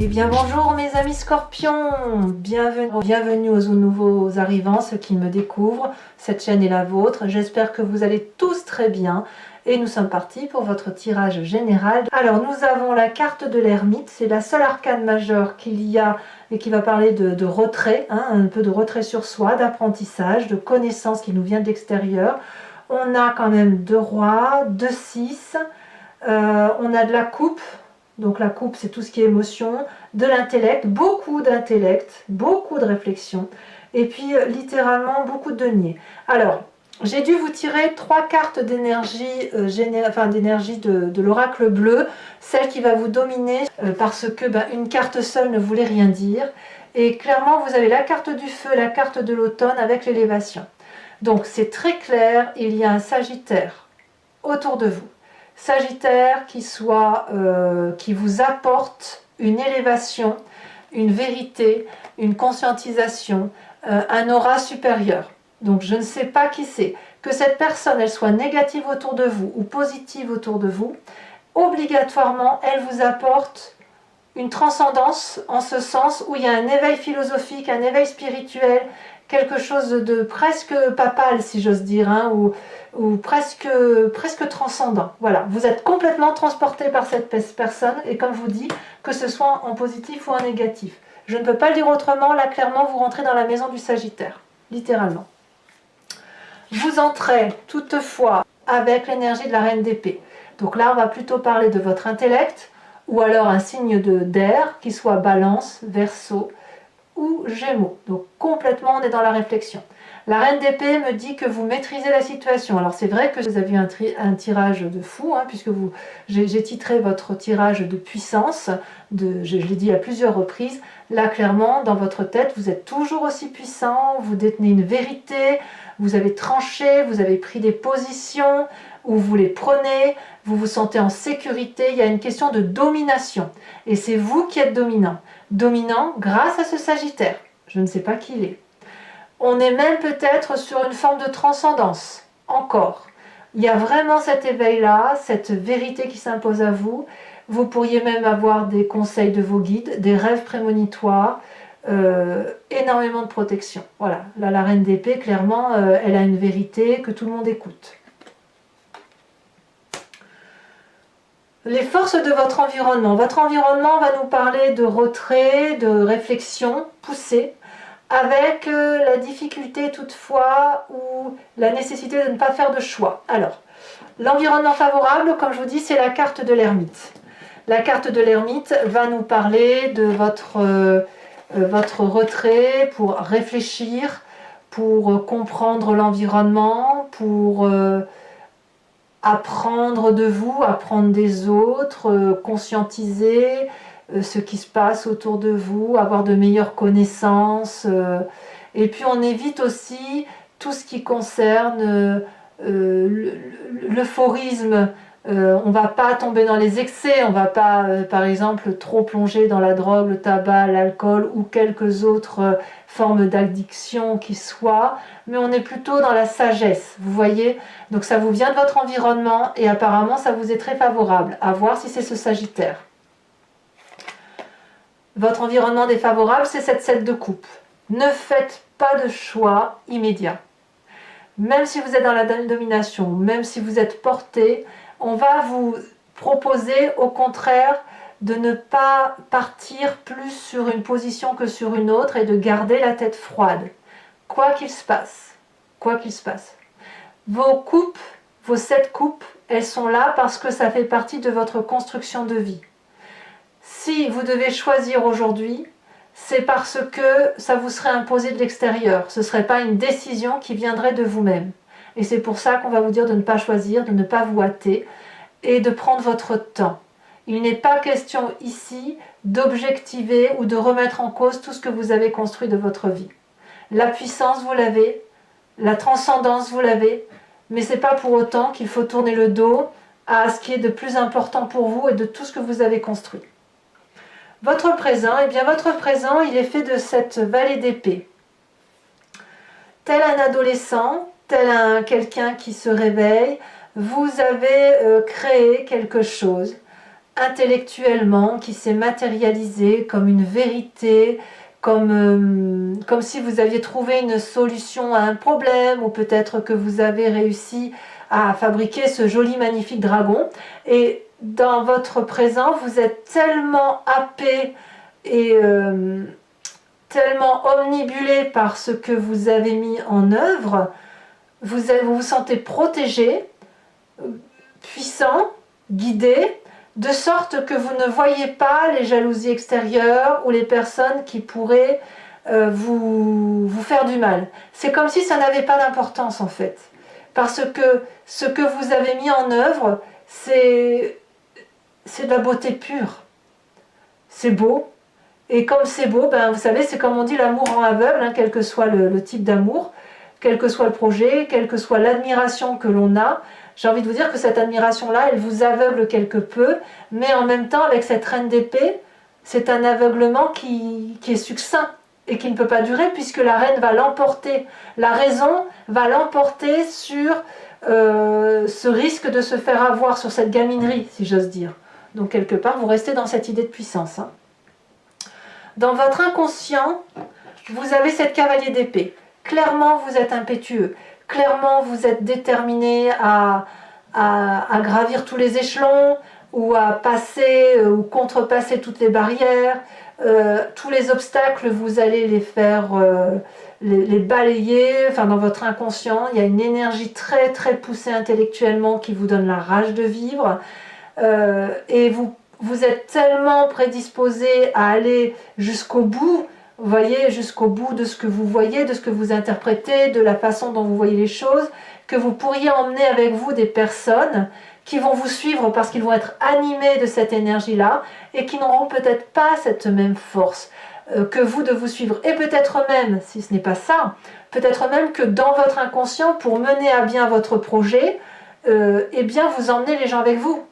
Eh bien bonjour mes amis scorpions, bienvenue aux nouveaux arrivants, ceux qui me découvrent, cette chaîne est la vôtre, j'espère que vous allez tous très bien et nous sommes partis pour votre tirage général. Alors nous avons la carte de l'ermite, c'est la seule arcane majeure qu'il y a et qui va parler de retrait, hein, un peu de retrait sur soi, d'apprentissage, de connaissance qui nous vient de l'extérieur. On a quand même 2 rois, 2 6, on a de la coupe. Donc la coupe, c'est tout ce qui est émotion, de l'intellect, beaucoup d'intellect, beaucoup de réflexion, et puis littéralement beaucoup de deniers. Alors, j'ai dû vous tirer 3 cartes d'énergie, d'énergie de l'oracle bleu, celle qui va vous dominer, parce que une carte seule ne voulait rien dire. Et clairement, vous avez la carte du feu, la carte de l'automne avec l'élévation. Donc c'est très clair, il y a un Sagittaire autour de vous. Sagittaire qui vous apporte une élévation, une vérité, une conscientisation, un aura supérieur. Donc je ne sais pas qui c'est. Que cette personne, elle soit négative autour de vous ou positive autour de vous, obligatoirement, elle vous apporte une transcendance en ce sens où il y a un éveil philosophique, un éveil spirituel, quelque chose de presque papal, si j'ose dire, hein, ou presque transcendant. Voilà, vous êtes complètement transporté par cette personne, et comme je vous dis, que ce soit en positif ou en négatif. Je ne peux pas le dire autrement, là clairement vous rentrez dans la maison du Sagittaire, littéralement. Vous entrez toutefois avec l'énergie de la reine d'épée. Donc là on va plutôt parler de votre intellect, ou alors un signe d'air, qui soit Balance, Verseau, ou Gémeaux. Donc complètement on est dans la réflexion. La reine d'épée me dit que vous maîtrisez la situation. Alors c'est vrai que vous avez eu un tirage de fou, hein, puisque j'ai titré votre tirage de puissance, je l'ai dit à plusieurs reprises. Là clairement dans votre tête vous êtes toujours aussi puissant, vous détenez une vérité, vous avez tranché, vous avez pris des positions où vous les prenez, vous vous sentez en sécurité, il y a une question de domination. Et c'est vous qui êtes dominant. Dominant grâce à ce Sagittaire. Je ne sais pas qui il est. On est même peut-être sur une forme de transcendance. Encore. Il y a vraiment cet éveil-là, cette vérité qui s'impose à vous. Vous pourriez même avoir des conseils de vos guides, des rêves prémonitoires, énormément de protection. Voilà. Là, la reine d'épée, clairement, elle a une vérité que tout le monde écoute. Les forces de votre environnement. Votre environnement va nous parler de retrait, de réflexion poussée, avec la difficulté toutefois ou la nécessité de ne pas faire de choix. Alors, l'environnement favorable, comme je vous dis, c'est la carte de l'ermite. La carte de l'ermite va nous parler de votre retrait pour réfléchir, pour comprendre l'environnement, pour apprendre de vous, apprendre des autres, conscientiser ce qui se passe autour de vous, avoir de meilleures connaissances. Et puis on évite aussi tout ce qui concerne l'euphorisme. On ne va pas tomber dans les excès, on ne va pas par exemple trop plonger dans la drogue, le tabac, l'alcool ou quelques autres formes d'addiction qui soient, mais on est plutôt dans la sagesse, vous voyez. Donc ça vous vient de votre environnement et apparemment ça vous est très favorable, à voir si c'est ce Sagittaire. Votre environnement défavorable, c'est cette 7 de coupe. Ne faites pas de choix immédiat. Même si vous êtes dans la domination, même si vous êtes porté, on va vous proposer au contraire de ne pas partir plus sur une position que sur une autre et de garder la tête froide. Quoi qu'il se passe, quoi qu'il se passe. Vos coupes, vos 7 coupes, elles sont là parce que ça fait partie de votre construction de vie. Si vous devez choisir aujourd'hui, c'est parce que ça vous serait imposé de l'extérieur. Ce ne serait pas une décision qui viendrait de vous-même. Et c'est pour ça qu'on va vous dire de ne pas choisir, de ne pas vous hâter et de prendre votre temps. Il n'est pas question ici d'objectiver ou de remettre en cause tout ce que vous avez construit de votre vie. La puissance, vous l'avez, la transcendance, vous l'avez, mais ce n'est pas pour autant qu'il faut tourner le dos à ce qui est de plus important pour vous et de tout ce que vous avez construit. Votre présent, eh bien votre présent, il est fait de cette vallée d'épée. Tel un adolescent, tel quelqu'un qui se réveille, vous avez créé quelque chose. intellectuellement, qui s'est matérialisé comme une vérité, comme si vous aviez trouvé une solution à un problème, ou peut-être que vous avez réussi à fabriquer ce joli magnifique dragon, et dans votre présent vous êtes tellement happé et tellement omnibulé par ce que vous avez mis en œuvre, vous vous sentez protégé, puissant, guidé, de sorte que vous ne voyez pas les jalousies extérieures ou les personnes qui pourraient vous faire du mal. C'est comme si ça n'avait pas d'importance en fait. Parce que ce que vous avez mis en œuvre, c'est de la beauté pure. C'est beau. Et comme c'est beau, ben, vous savez, c'est comme on dit, l'amour rend aveugle, hein, quel que soit le type d'amour, quel que soit le projet, quelle que soit l'admiration que l'on a. J'ai envie de vous dire que cette admiration-là, elle vous aveugle quelque peu, mais en même temps, avec cette reine d'épée, c'est un aveuglement qui est succinct et qui ne peut pas durer, puisque la reine va l'emporter. La raison va l'emporter sur ce risque de se faire avoir, sur cette gaminerie, si j'ose dire. Donc quelque part, vous restez dans cette idée de puissance. Hein. Dans votre inconscient, vous avez cette cavalier d'épée. Clairement, vous êtes impétueux. Clairement, vous êtes déterminé à gravir tous les échelons, ou à passer ou contrepasser toutes les barrières. Tous les obstacles, vous allez les faire, les balayer. Enfin, dans votre inconscient, il y a une énergie très très poussée intellectuellement qui vous donne la rage de vivre. Et vous êtes tellement prédisposé à aller jusqu'au bout, vous voyez, jusqu'au bout de ce que vous voyez, de ce que vous interprétez, de la façon dont vous voyez les choses, que vous pourriez emmener avec vous des personnes qui vont vous suivre parce qu'ils vont être animés de cette énergie-là et qui n'auront peut-être pas cette même force que vous de vous suivre. Et peut-être même, si ce n'est pas ça, peut-être même que dans votre inconscient, pour mener à bien votre projet, eh bien vous emmenez les gens avec vous.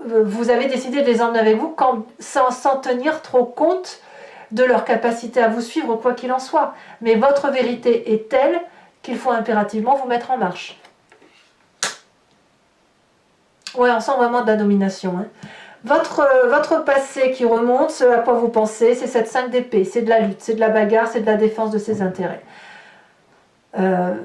Vous avez décidé de les emmener avec vous sans tenir trop compte de leur capacité à vous suivre, quoi qu'il en soit. Mais votre vérité est telle qu'il faut impérativement vous mettre en marche. Ouais, on sent vraiment de la domination. Hein. Votre passé qui remonte, ce à quoi vous pensez, c'est cette 5 d'épée, c'est de la lutte, c'est de la bagarre, c'est de la défense de ses intérêts.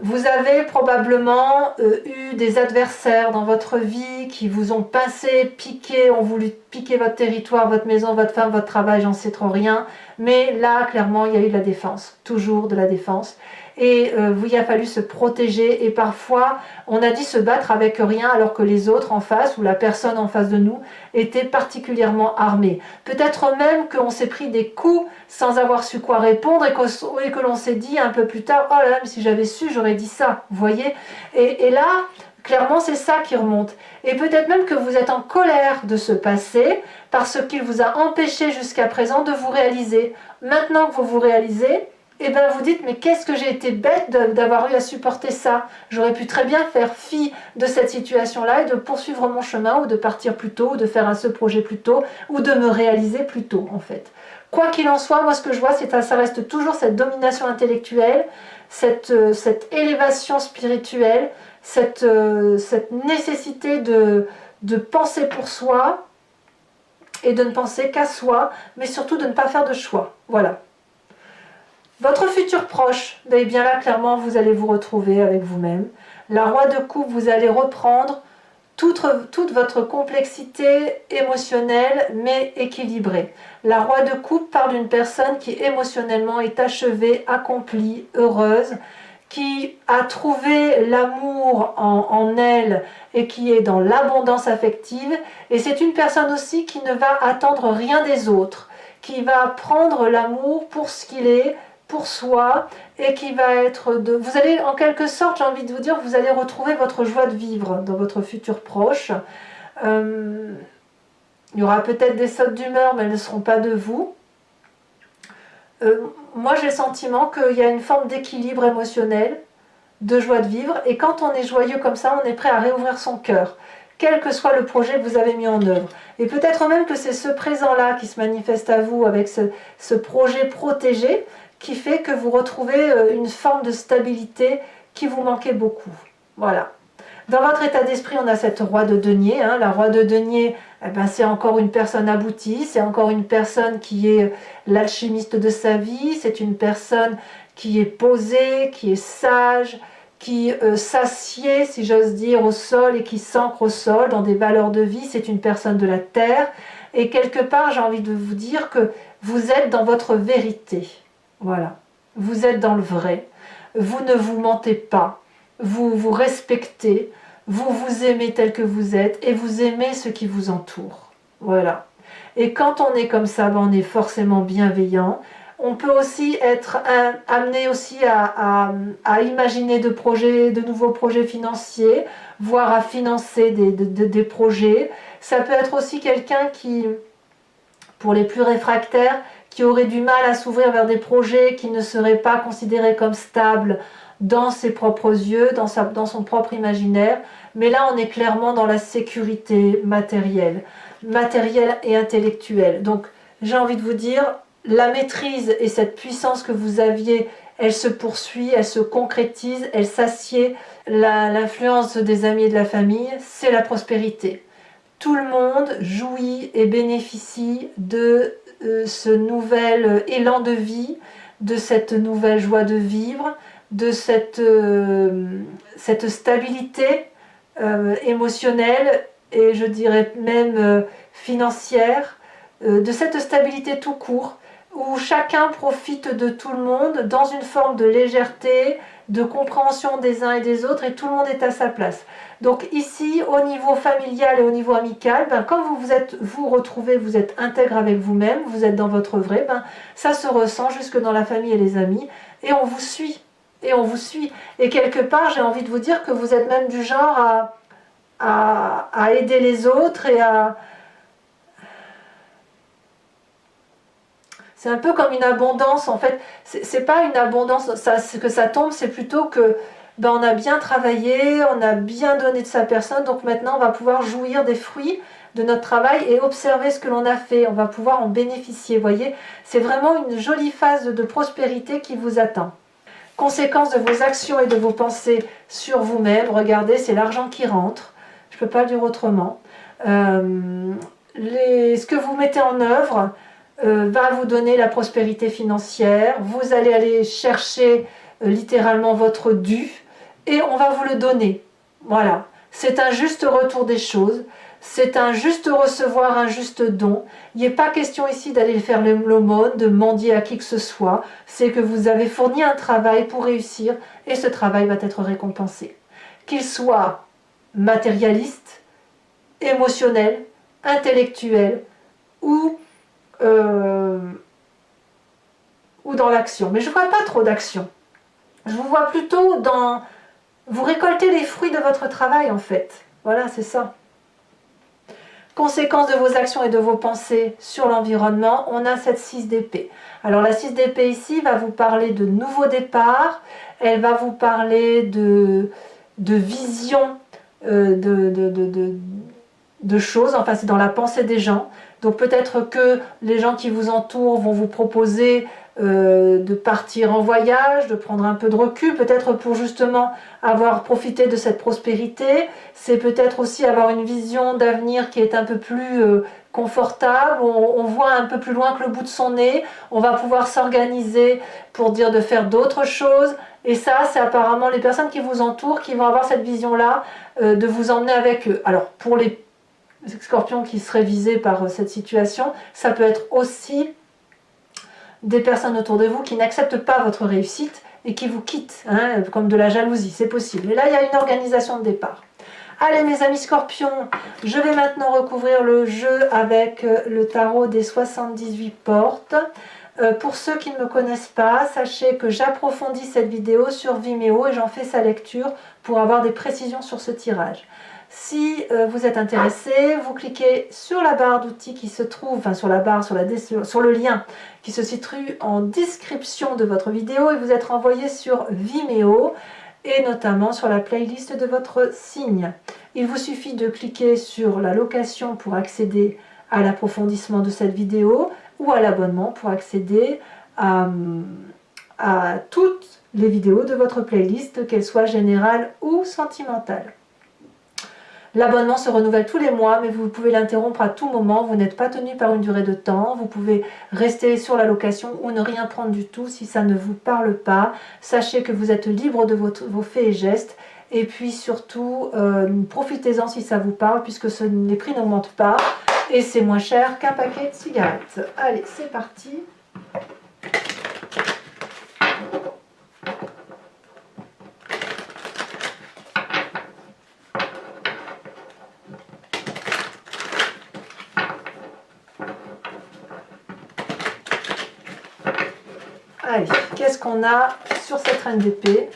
Vous avez probablement eu des adversaires dans votre vie qui vous ont pincé, piqué, ont voulu piquer votre territoire, votre maison, votre femme, votre travail, j'en sais trop rien. Mais là, clairement, il y a eu de la défense, toujours de la défense. Et il a fallu se protéger et parfois, on a dit se battre avec rien alors que les autres en face ou la personne en face de nous était particulièrement armée. Peut-être même qu'on s'est pris des coups sans avoir su quoi répondre et que l'on s'est dit un peu plus tard, oh là là, mais si j'avais su, j'aurais dit ça, vous voyez. Et là, clairement, c'est ça qui remonte. Et peut-être même que vous êtes en colère de ce passé parce qu'il vous a empêché jusqu'à présent de vous réaliser. Maintenant que vous vous réalisez, et bien vous dites, mais qu'est-ce que j'ai été bête d'avoir eu à supporter ça. J'aurais pu très bien faire fi de cette situation-là et de poursuivre mon chemin ou de partir plus tôt ou de faire ce projet plus tôt ou de me réaliser plus tôt en fait. Quoi qu'il en soit, moi ce que je vois, c'est que ça reste toujours cette domination intellectuelle, cette élévation spirituelle, cette nécessité de penser pour soi et de ne penser qu'à soi, mais surtout de ne pas faire de choix. Voilà. Votre futur proche, eh bien là, clairement, vous allez vous retrouver avec vous-même. La roi de coupe, vous allez reprendre toute votre complexité émotionnelle, mais équilibrée. La roi de coupe parle d'une personne qui émotionnellement est achevée, accomplie, heureuse, qui a trouvé l'amour en elle et qui est dans l'abondance affective. Et c'est une personne aussi qui ne va attendre rien des autres, qui va prendre l'amour pour ce qu'il est, pour soi, et qui va être vous allez en quelque sorte, j'ai envie de vous dire, vous allez retrouver votre joie de vivre dans votre futur proche. Il y aura peut-être des sautes d'humeur, mais elles ne seront pas de vous. Moi j'ai le sentiment qu'il y a une forme d'équilibre émotionnel, de joie de vivre, et quand on est joyeux comme ça, on est prêt à réouvrir son cœur, quel que soit le projet que vous avez mis en œuvre. Et peut-être même que c'est ce présent-là qui se manifeste à vous avec ce projet protégé, qui fait que vous retrouvez une forme de stabilité qui vous manquait beaucoup. Voilà. Dans votre état d'esprit, on a cette roi de denier. Hein. La roi de denier, eh ben, c'est encore une personne aboutie, c'est encore une personne qui est l'alchimiste de sa vie, c'est une personne qui est posée, qui est sage, qui s'assied, si j'ose dire, au sol et qui s'ancre au sol dans des valeurs de vie. C'est une personne de la terre. Et quelque part, j'ai envie de vous dire que vous êtes dans votre vérité. Voilà. Vous êtes dans le vrai. Vous ne vous mentez pas. Vous vous respectez. Vous vous aimez tel que vous êtes. Et vous aimez ce qui vous entoure. Voilà. Et quand on est comme ça, ben on est forcément bienveillant. On peut aussi être amené aussi à imaginer de nouveaux projets financiers, voire à financer des projets. Ça peut être aussi quelqu'un qui, pour les plus réfractaires, qui aurait du mal à s'ouvrir vers des projets qui ne seraient pas considérés comme stables dans ses propres yeux, dans son propre imaginaire. Mais là, on est clairement dans la sécurité matérielle et intellectuelle. Donc, j'ai envie de vous dire, la maîtrise et cette puissance que vous aviez, elle se poursuit, elle se concrétise, elle s'assied. L'influence des amis et de la famille, c'est la prospérité. Tout le monde jouit et bénéficie de ce nouvel élan de vie, de cette nouvelle joie de vivre, de cette stabilité émotionnelle et je dirais même financière, de cette stabilité tout court, où chacun profite de tout le monde dans une forme de légèreté, de compréhension des uns et des autres, et tout le monde est à sa place. Donc ici, au niveau familial et au niveau amical, ben, quand vous retrouvez, vous êtes intègre avec vous-même, vous êtes dans votre vrai, ben, ça se ressent jusque dans la famille et les amis, et on vous suit. Et on vous suit. Et quelque part, j'ai envie de vous dire que vous êtes même du genre à aider les autres et à... C'est un peu comme une abondance, en fait. C'est pas une abondance, que ça tombe, c'est plutôt que ben, on a bien travaillé, on a bien donné de sa personne, donc maintenant on va pouvoir jouir des fruits de notre travail et observer ce que l'on a fait. On va pouvoir en bénéficier, vous voyez. C'est vraiment une jolie phase de prospérité qui vous attend. Conséquence de vos actions et de vos pensées sur vous-même, regardez, c'est l'argent qui rentre. Je ne peux pas le dire autrement. Ce que vous mettez en œuvre va vous donner la prospérité financière. Vous allez aller chercher littéralement votre dû et on va vous le donner. Voilà. C'est un juste retour des choses. C'est un juste recevoir, un juste don. Il n'est pas question ici d'aller faire l'aumône, de mendier à qui que ce soit. C'est que vous avez fourni un travail pour réussir et ce travail va être récompensé. Qu'il soit matérialiste, émotionnel, intellectuel ou dans l'action. Mais je ne vois pas trop d'action. Je vous vois plutôt dans... Vous récoltez les fruits de votre travail en fait. Voilà, c'est ça. Conséquence de vos actions et de vos pensées sur l'environnement, on a cette 6 d'épée. Alors la 6 d'épée ici va vous parler de nouveaux départs, elle va vous parler de vision, de choses, enfin c'est dans la pensée des gens. Donc peut-être que les gens qui vous entourent vont vous proposer de partir en voyage, de prendre un peu de recul, peut-être pour justement avoir profité de cette prospérité. C'est peut-être aussi avoir une vision d'avenir qui est un peu plus confortable, on voit un peu plus loin que le bout de son nez, on va pouvoir s'organiser pour dire de faire d'autres choses. Et ça, c'est apparemment les personnes qui vous entourent qui vont avoir cette vision-là de vous emmener avec eux. Alors pour les scorpions qui seraient visés par cette situation, ça peut être aussi des personnes autour de vous qui n'acceptent pas votre réussite et qui vous quittent, hein, comme de la jalousie, c'est possible. Mais là, il y a une organisation de départ. Allez mes amis scorpions, je vais maintenant recouvrir le jeu avec le tarot des 78 portes. Pour ceux qui ne me connaissent pas, sachez que j'approfondis cette vidéo sur Vimeo et j'en fais sa lecture pour avoir des précisions sur ce tirage. Si vous êtes intéressé, vous cliquez sur la barre d'outils qui se trouve, enfin sur la barre, sur le lien qui se situe en description de votre vidéo et vous êtes renvoyé sur Vimeo et notamment sur la playlist de votre signe. Il vous suffit de cliquer sur la location pour accéder à l'approfondissement de cette vidéo ou à l'abonnement pour accéder à toutes les vidéos de votre playlist, qu'elles soient générales ou sentimentales. L'abonnement se renouvelle tous les mois, mais vous pouvez l'interrompre à tout moment. Vous n'êtes pas tenu par une durée de temps. Vous pouvez rester sur la location ou ne rien prendre du tout si ça ne vous parle pas. Sachez que vous êtes libre de vos faits et gestes. Et puis surtout, profitez-en si ça vous parle, puisque les prix n'augmentent pas. Et c'est moins cher qu'un paquet de cigarettes. Allez, c'est parti. Allez, qu'est-ce qu'on a sur cette reine d'épée?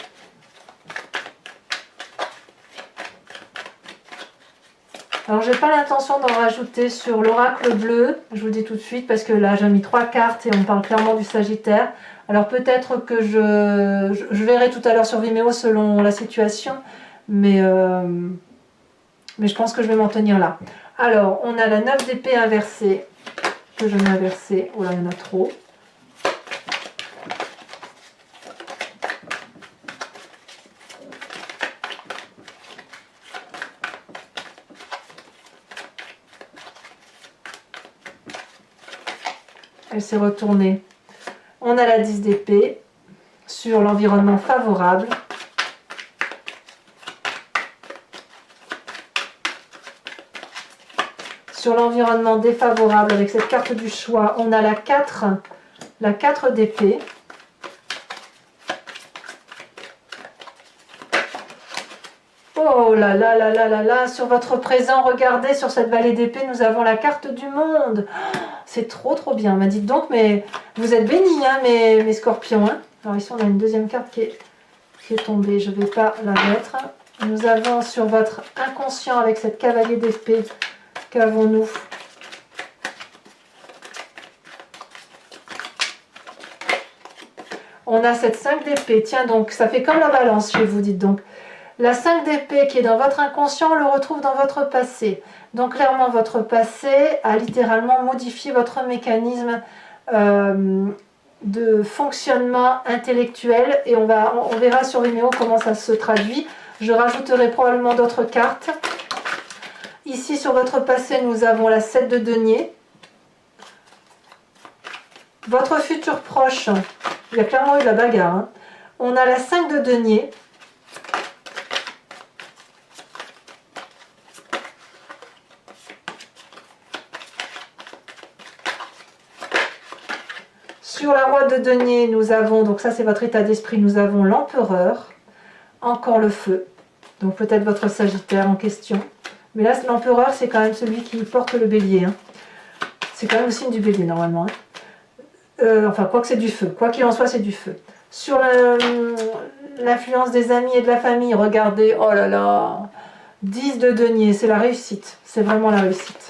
Alors, j'ai pas l'intention d'en rajouter sur l'oracle bleu, je vous le dis tout de suite, parce que là, j'ai mis 3 cartes et on parle clairement du Sagittaire. Alors, peut-être que je verrai tout à l'heure sur Vimeo selon la situation, mais je pense que je vais m'en tenir là. Alors, on a la 9 d'épée inversée, que je mets inversée. Oh là, il y en a trop. Elle s'est retournée. On a la 10 d'épée sur l'environnement favorable. Sur l'environnement défavorable, avec cette carte du choix, on a la 4 d'épée. Oh là là là là là là, sur votre présent, regardez, sur cette vallée d'épée, nous avons la carte du monde. C'est trop trop bien. M'a dit donc, mais vous êtes bénis, hein, mes scorpions. Hein. Alors ici, on a une deuxième carte qui est tombée. Je ne vais pas la mettre. Nous avons sur votre inconscient avec cette cavalier d'épée, qu'avons-nous? On a cette 5 d'épée. Tiens, donc, ça fait comme la balance chez vous, dites donc. La 5 d'épée qui est dans votre inconscient, on le retrouve dans votre passé. Donc clairement, votre passé a littéralement modifié votre mécanisme de fonctionnement intellectuel. Et on verra sur Vimeo comment ça se traduit. Je rajouterai probablement d'autres cartes. Ici, sur votre passé, nous avons la 7 de denier. Votre futur proche, il y a clairement eu de la bagarre. Hein. On a la 5 de denier. Sur la roi de denier, nous avons, donc ça c'est votre état d'esprit, nous avons l'empereur, encore le feu, donc peut-être votre sagittaire en question. Mais là, l'empereur, c'est quand même celui qui porte le bélier. Hein. C'est quand même le signe du bélier normalement. Hein. Enfin, quoi que c'est du feu, quoi qu'il en soit, c'est du feu. Sur l'influence des amis et de la famille, regardez, oh là là, 10 de denier, c'est la réussite, c'est vraiment la réussite.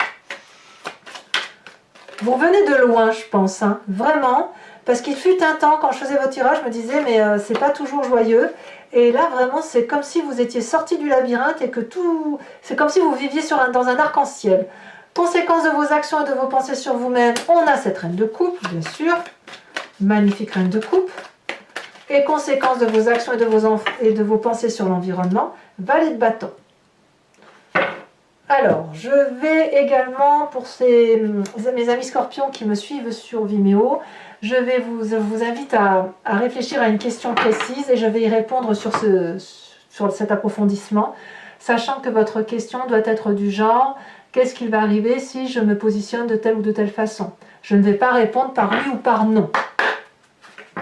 Vous venez de loin, je pense, hein, vraiment, parce qu'il fut un temps, quand je faisais vos tirages, je me disais, mais c'est pas toujours joyeux. Et là, vraiment, c'est comme si vous étiez sorti du labyrinthe et que tout... C'est comme si vous viviez dans un arc-en-ciel. Conséquence de vos actions et de vos pensées sur vous-même, on a cette reine de coupe, bien sûr. Magnifique reine de coupe. Et conséquence de vos actions et de vos pensées sur l'environnement, valet de bâton. Alors, je vais également, pour mes amis scorpions qui me suivent sur Vimeo, vous invite à réfléchir à une question précise et je vais y répondre sur cet approfondissement, sachant que votre question doit être du genre « Qu'est-ce qu'il va arriver si je me positionne de telle ou de telle façon ?» Je ne vais pas répondre par oui ou par non.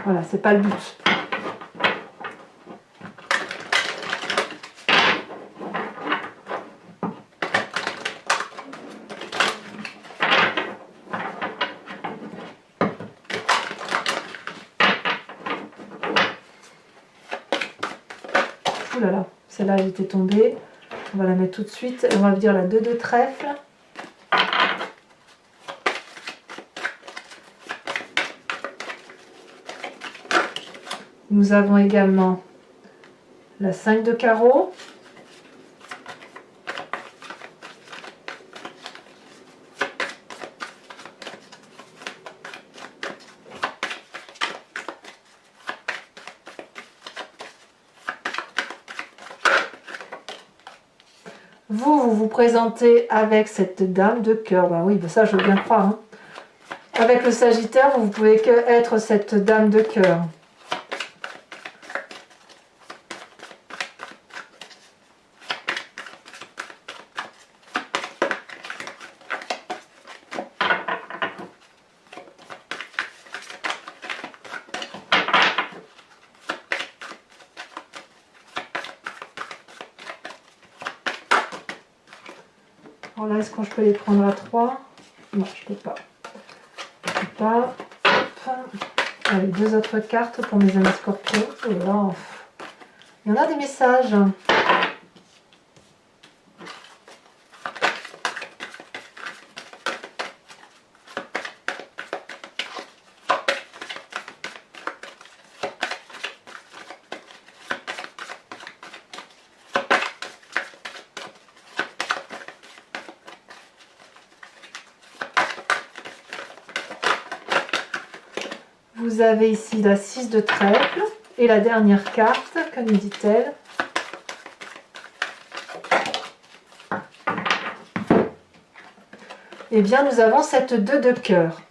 Voilà, c'est pas le but. Ouh là là, celle-là elle était tombée. On va la mettre tout de suite. On va dire la 2 de trèfle. Nous avons également la 5 de carreau. Vous vous présentez avec cette dame de cœur. Ben oui, ben ça je veux bien croire. Hein. Avec le Sagittaire, vous pouvez que être cette dame de cœur. Alors là, est-ce que je peux les prendre à 3? Non, je ne peux pas. Je ne peux pas. Hop. Allez, 2 autres cartes pour mes amis scorpions. Oh là, il y en a des messages. Vous avez ici la 6 de trèfle et la dernière carte, que nous dit-elle? Eh bien, nous avons cette 2 de cœur.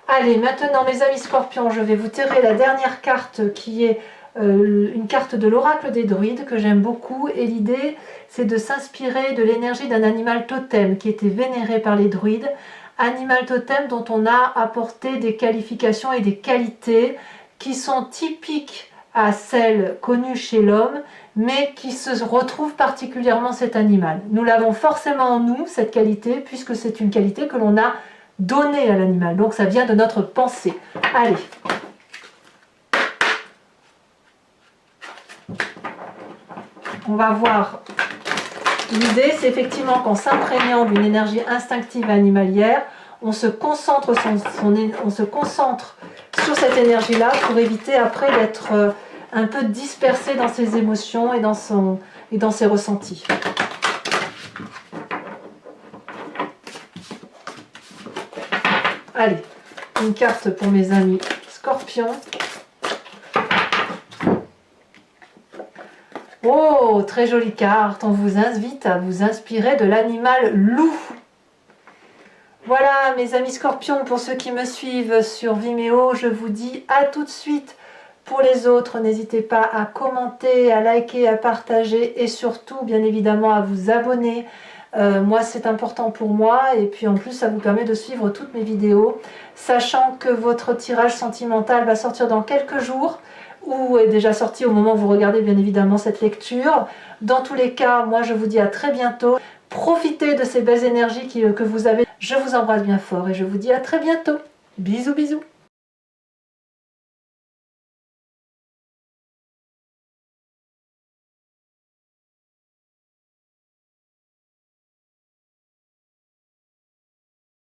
Allez, maintenant, mes amis scorpions, je vais vous tirer la dernière carte qui est une carte de l'oracle des druides que j'aime beaucoup. Et l'idée, c'est de s'inspirer de l'énergie d'un animal totem qui était vénéré par les druides. Animal totem dont on a apporté des qualifications et des qualités qui sont typiques à celles connues chez l'homme, mais qui se retrouvent particulièrement cet animal. Nous l'avons forcément en nous, cette qualité, puisque c'est une qualité que l'on a donnée à l'animal. Donc ça vient de notre pensée. Allez. On va voir. L'idée, c'est effectivement qu'en s'imprégnant d'une énergie instinctive animalière, on se concentre sur cette énergie-là pour éviter après d'être un peu dispersé dans ses émotions et dans ses ressentis. Allez, une carte pour mes amis scorpions. Oh, très jolie carte. On vous invite à vous inspirer de l'animal loup. Voilà, mes amis scorpions, pour ceux qui me suivent sur Vimeo, je vous dis à tout de suite. Pour les autres, n'hésitez pas à commenter, à liker, à partager et surtout, bien évidemment, à vous abonner. Moi, c'est important pour moi et puis en plus, ça vous permet de suivre toutes mes vidéos, sachant que votre tirage sentimental va sortir dans quelques jours ou est déjà sorti au moment où vous regardez bien évidemment cette lecture. Dans tous les cas, moi je vous dis à très bientôt. Profitez de ces belles énergies que vous avez. Je vous embrasse bien fort et je vous dis à très bientôt. Bisous bisous.